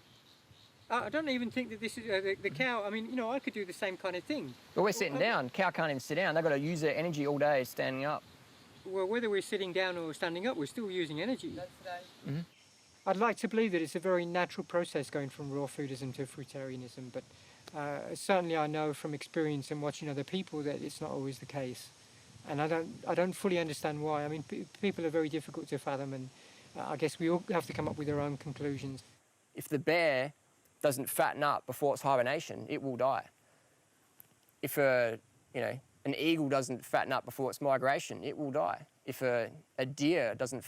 Speaker 1: I don't even think that this is the cow. I mean, I could do the same kind of thing.
Speaker 19: But we're sitting down. Cow can't even sit down. They've got to use their energy all day standing up.
Speaker 1: Well, whether we're sitting down or standing up, we're still using energy.
Speaker 2: That's right.
Speaker 1: I'd like to believe that it's a very natural process going from raw foodism to fruitarianism, but certainly I know from experience and watching other people that it's not always the case. And I don't fully understand why. I mean, people are very difficult to fathom, and I guess we all have to come up with our own conclusions.
Speaker 19: If the bear doesn't fatten up before its hibernation, it will die. If an eagle doesn't fatten up before its migration, it will die. If a deer doesn't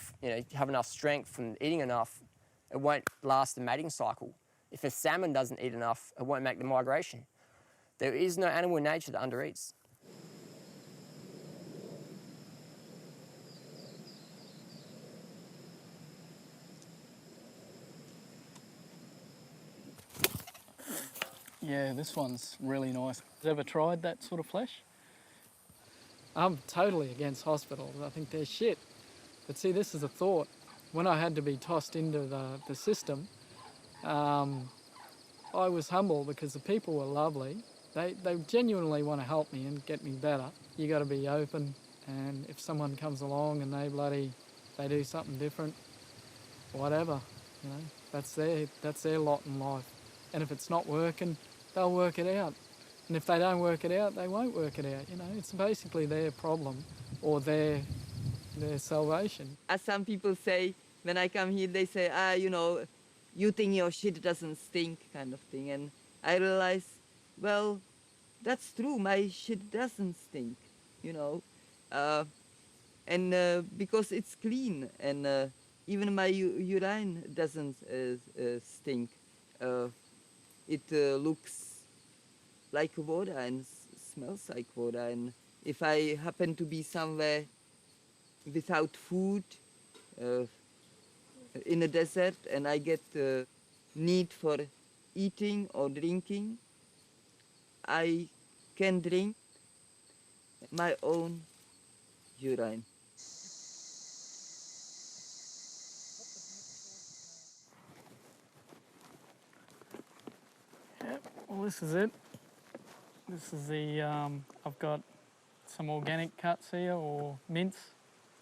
Speaker 19: have enough strength from eating enough, it won't last the mating cycle. If a salmon doesn't eat enough, it won't make the migration. There is no animal in nature that undereats.
Speaker 16: Yeah, this one's really nice. Ever tried that sort of flesh? I'm totally against hospitals. I think they're shit. But see, this is a thought. When I had to be tossed into the system, I was humble because the people were lovely. They genuinely want to help me and get me better. You got to be open, and if someone comes along and they do something different, whatever, that's their lot in life. And if it's not working, they'll work it out. And if they don't work it out, they won't work it out. It's basically their problem or their salvation.
Speaker 2: As some people say, when I come here, they say, you think your shit doesn't stink, kind of thing. And I realize, well, that's true. My shit doesn't stink, and because it's clean, and even my urine doesn't stink. It looks like water and smells like water. And if I happen to be somewhere without food, in a desert, and I get need for eating or drinking, I can drink my own urine.
Speaker 16: Well, this is it. This is the, I've got some organic cuts here, or mince.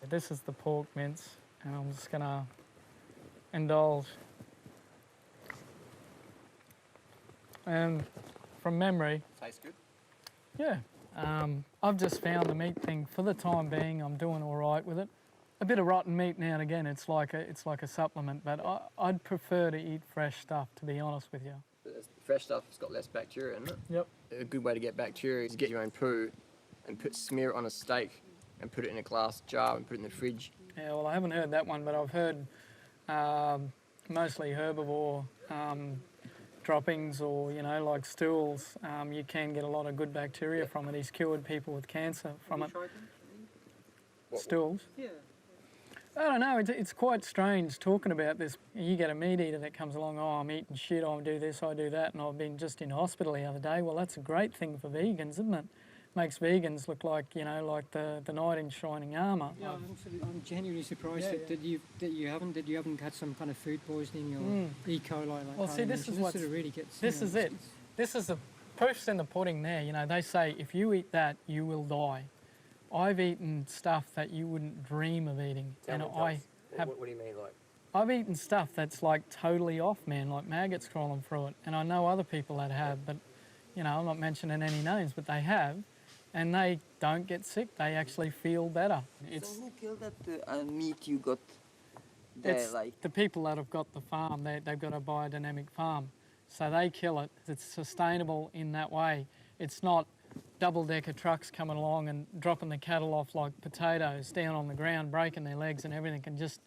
Speaker 16: This is the pork mince, and I'm just gonna indulge. And from memory...
Speaker 19: Tastes good?
Speaker 16: Yeah. I've just found the meat thing, for the time being, I'm doing all right with it. A bit of rotten meat now and again, it's like a supplement, but I'd prefer to eat fresh stuff, to be honest with you.
Speaker 19: Fresh stuff's got less bacteria in it.
Speaker 16: Yep.
Speaker 19: A good way to get bacteria is to get your own poo and smear it on a steak and put it in a glass jar and put it in the fridge.
Speaker 16: Yeah, well, I haven't heard that one, but I've heard mostly herbivore droppings or, like stools. You can get a lot of good bacteria from it. He's cured people with cancer from it. Stools?
Speaker 1: Yeah.
Speaker 16: I don't know, it's quite strange talking about this. You get a meat eater that comes along, oh, I'm eating shit, I do this, I do that, and I've been just in hospital the other day. Well, that's a great thing for vegans, isn't it? Makes vegans look like, like the knight in shining armour.
Speaker 1: Yeah, I'm genuinely surprised that you haven't had some kind of food poisoning or E. coli like
Speaker 16: well, see, this is what
Speaker 1: sort of really gets.
Speaker 16: This is it. This is the proof's in the pudding there. You know, they say if you eat that, you will die. I've eaten stuff that you wouldn't dream of eating.
Speaker 19: What do you mean, like?
Speaker 16: I've eaten stuff that's like totally off, man, like maggots crawling through it. And I know other people that have, but, you know, I'm not mentioning any names, but they have, and they don't get sick. They actually feel better.
Speaker 2: So who killed that meat you got there?
Speaker 16: It's the people that have got the farm. They've got a biodynamic farm. So they kill it. It's sustainable in that way. It's not double-decker trucks coming along and dropping the cattle off like potatoes down on the ground, breaking their legs and everything, and just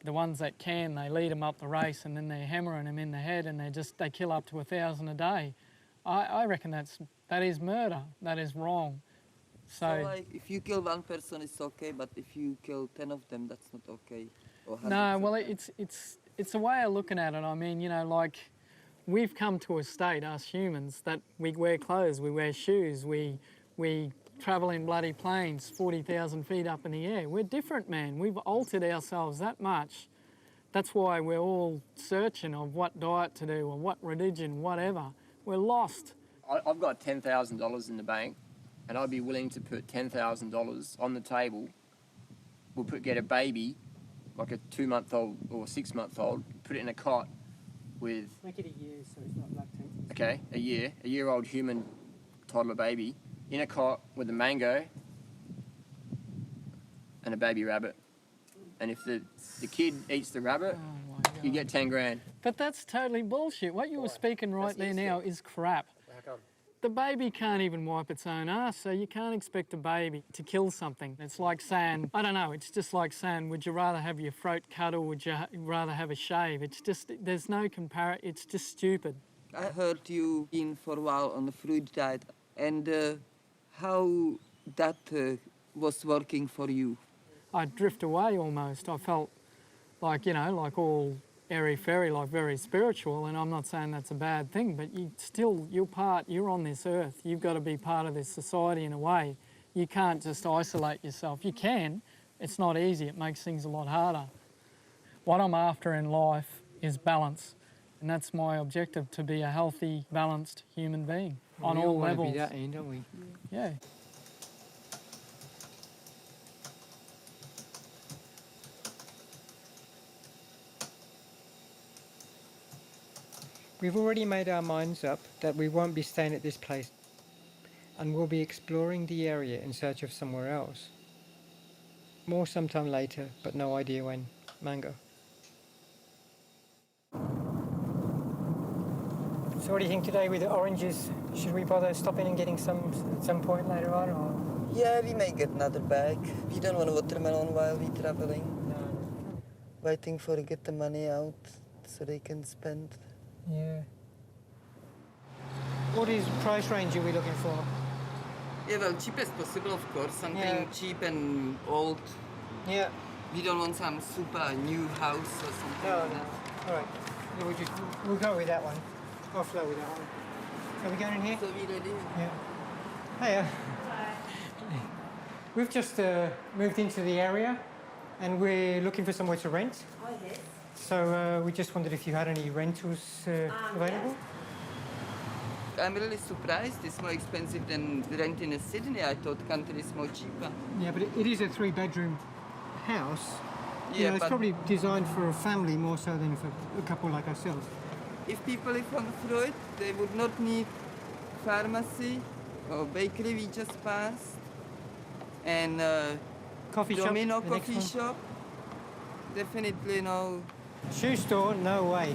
Speaker 16: the ones that can, they lead them up the race and then they're hammering them in the head and they kill up to 1,000 a day. I reckon that is murder. That is wrong.
Speaker 2: So like, if you kill one person, it's okay, but if you kill 10 of them, that's not okay. Or
Speaker 16: no, well, it's a way of looking at it. I mean, you know, like, we've come to a state, us humans, that we wear clothes, we wear shoes, we travel in bloody planes 40,000 feet up in the air. We're different, man. We've altered ourselves that much. That's why we're all searching of what diet to do or what religion, whatever. We're lost.
Speaker 19: I've got $10,000 in the bank, and I'd be willing to put $10,000 on the table. Get a baby, like a 2-month-old or 6-month-old, put it in a cot with...
Speaker 1: Make it a year so it's not lactating.
Speaker 19: Okay, a year-old human toddler baby, in a cot with a mango and a baby rabbit. And if the kid eats the rabbit, you get 10 grand.
Speaker 16: But that's totally bullshit. What you were speaking right there now is crap.
Speaker 19: How come?
Speaker 16: The baby can't even wipe its own ass, so you can't expect a baby to kill something. It's like saying, I don't know, it's just like saying, would you rather have your throat cut or would you rather have a shave? It's just, there's no comparison, it's just stupid.
Speaker 2: I heard you been for a while on the fruit diet, and how that was working for you?
Speaker 16: I'd drift away almost. I felt like, you know, like all airy-fairy, like very spiritual, and I'm not saying that's a bad thing, but you're on this earth. You've got to be part of this society in a way. You can't just isolate yourself. You can, it's not easy, it makes things a lot harder. What I'm after in life is balance, and that's my objective, to be a healthy, balanced human being on all levels.
Speaker 1: We all want to be that, Ian, don't we?
Speaker 16: Yeah.
Speaker 1: We've already made our minds up that we won't be staying at this place, and we'll be exploring the area in search of somewhere else. More sometime later, but no idea when. Mango. So what do you think today with the oranges? Should we bother stopping and getting some at some point later on? Or?
Speaker 2: Yeah, we may get another bag. We don't want watermelon while we're traveling.
Speaker 1: No.
Speaker 2: Waiting for get the money out so they can spend.
Speaker 1: Yeah. What is price range are we looking for?
Speaker 2: Yeah, well, cheapest possible, of course. Something cheap and old.
Speaker 1: Yeah.
Speaker 2: We don't want some super new house or something.
Speaker 1: No,
Speaker 2: like
Speaker 1: no.
Speaker 2: that.
Speaker 1: All right. Yeah, we'll go with that one. I'll flow with that one. Are we going in here?
Speaker 2: So we ready?
Speaker 1: Yeah. Hiya. We've just moved into the area, and we're looking for somewhere to rent.
Speaker 20: Oh, yes.
Speaker 1: So we just wondered if you had any rentals available?
Speaker 2: I'm really surprised. It's more expensive than rent in Sydney. I thought country is more cheaper.
Speaker 1: Yeah, but it is a 3-bedroom house.
Speaker 2: Yeah,
Speaker 1: you know, it's
Speaker 2: but
Speaker 1: probably designed for a family more so than for a couple like ourselves.
Speaker 2: if people live on Fruit, they would not need pharmacy or bakery we just passed, and
Speaker 1: coffee shop,
Speaker 2: Domino
Speaker 1: the next
Speaker 2: coffee
Speaker 1: one.
Speaker 2: shop. Definitely no.
Speaker 1: Shoe store, no way.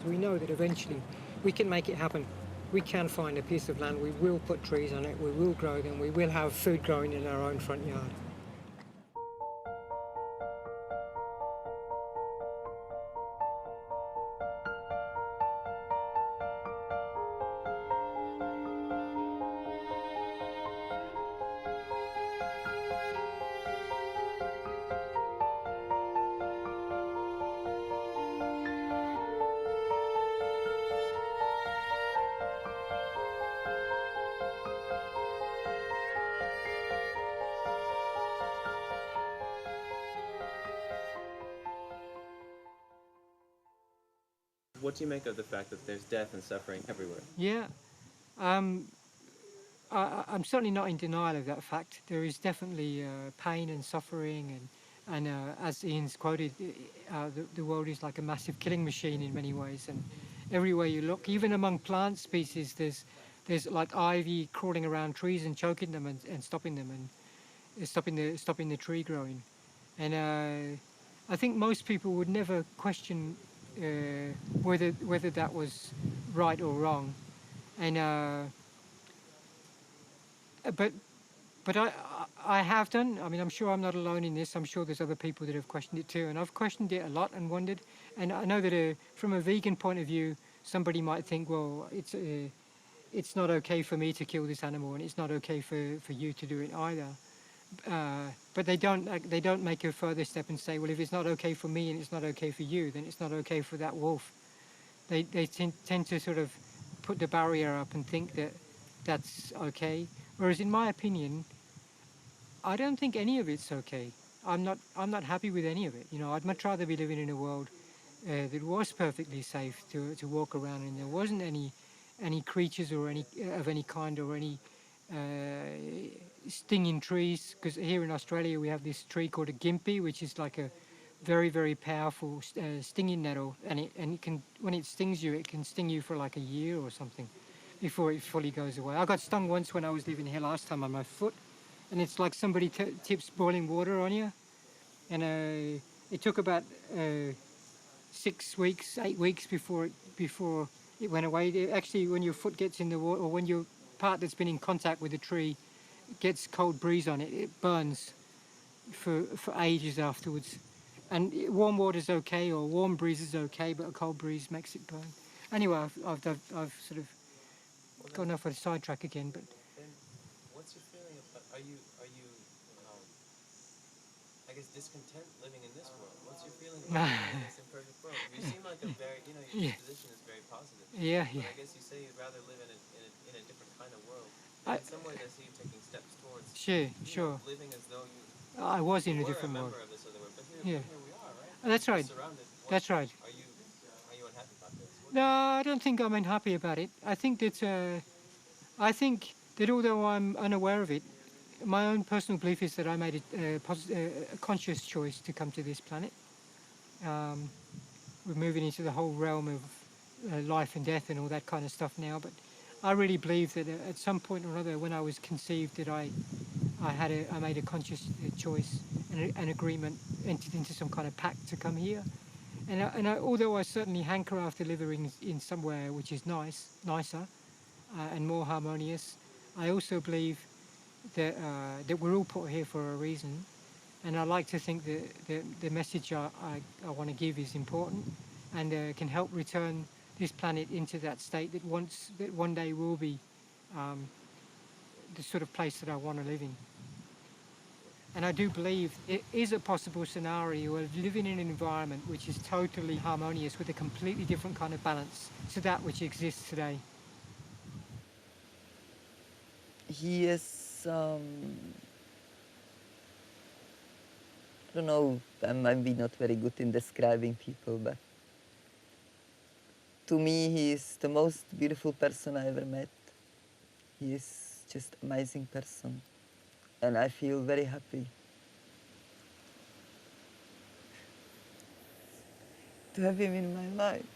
Speaker 1: So we know that eventually we can make it happen. We can find a piece of land, we will put trees on it, we will grow them, we will have food growing in our own front yard.
Speaker 17: What do you make of the fact that there's death and suffering everywhere?
Speaker 1: Yeah, I'm certainly not in denial of that fact. There is definitely pain and suffering, and as Ian's quoted, the world is like a massive killing machine in many ways. And everywhere you look, even among plant species, there's like ivy crawling around trees and choking them and stopping them and stopping the tree growing. And I think most people would never question whether that was right or wrong. And but I have done. I mean, I'm sure I'm not alone in this. I'm sure there's other people that have questioned it too, and I've questioned it a lot and wondered. And I know that from a vegan point of view, somebody might think, well, it's not okay for me to kill this animal, and it's not okay for you to do it either. But they don't make a further step and say, well, if it's not okay for me and it's not okay for you, then it's not okay for that wolf. They tend to sort of put the barrier up and think that that's okay. Whereas in my opinion, I don't think any of it's okay. I'm not happy with any of it. You know, I'd much rather be living in a world that was perfectly safe to walk around, and there wasn't any creatures or any of any kind or any stinging trees. Because here in Australia we have this tree called a gympie, which is like a very, very powerful stinging nettle, and it can, when it stings you, it can sting you for like a year or something before it fully goes away. I got stung once when I was living here last time on my foot, and it's like somebody tips boiling water on you, and it took about 6 weeks, 8 weeks before it went away. Actually, when your foot gets in the water, or when your part that's been in contact with the tree gets cold breeze on it, it burns for ages afterwards. And warm water's okay, or warm breeze is okay, but a cold breeze makes it burn. Anyway, I've sort of gone off on a sidetrack again, but.
Speaker 17: Then, what's your feeling about? Are you I guess discontent living in this world? What's your feeling about living in this imperfect world? You seem like a very, your position is very positive.
Speaker 1: Yeah,
Speaker 17: but
Speaker 1: yeah.
Speaker 17: I guess you say you'd rather live in a different kind of world. In some ways, I see you taking steps towards.
Speaker 1: Sure.
Speaker 17: Living as though you.
Speaker 1: I was in a
Speaker 17: were
Speaker 1: different world.
Speaker 17: member of this other world, but
Speaker 1: Yeah.
Speaker 17: here we are, right?
Speaker 1: That's right.
Speaker 17: Surrounded.
Speaker 1: That's right.
Speaker 17: Are you unhappy about this?
Speaker 1: No, I don't think I'm unhappy about it. I think that although I'm unaware of it, my own personal belief is that I made a conscious choice to come to this planet. We're moving into the whole realm of life and death and all that kind of stuff now, but I really believe that at some point or another, when I was conceived, that I made a conscious choice and an agreement, entered into some kind of pact to come here. And although I certainly hanker after living in somewhere which is nicer and more harmonious, I also believe that we're all put here for a reason. And I like to think that the message I want to give is important and can help return this planet into that state that one day will be the sort of place that I want to live in. And I do believe it is a possible scenario of living in an environment which is totally harmonious with a completely different kind of balance to that which exists today.
Speaker 2: He is, I don't know, I might be not very good in describing people, but to me he is the most beautiful person I ever met. He is just an amazing person, and I feel very happy to have him in my life.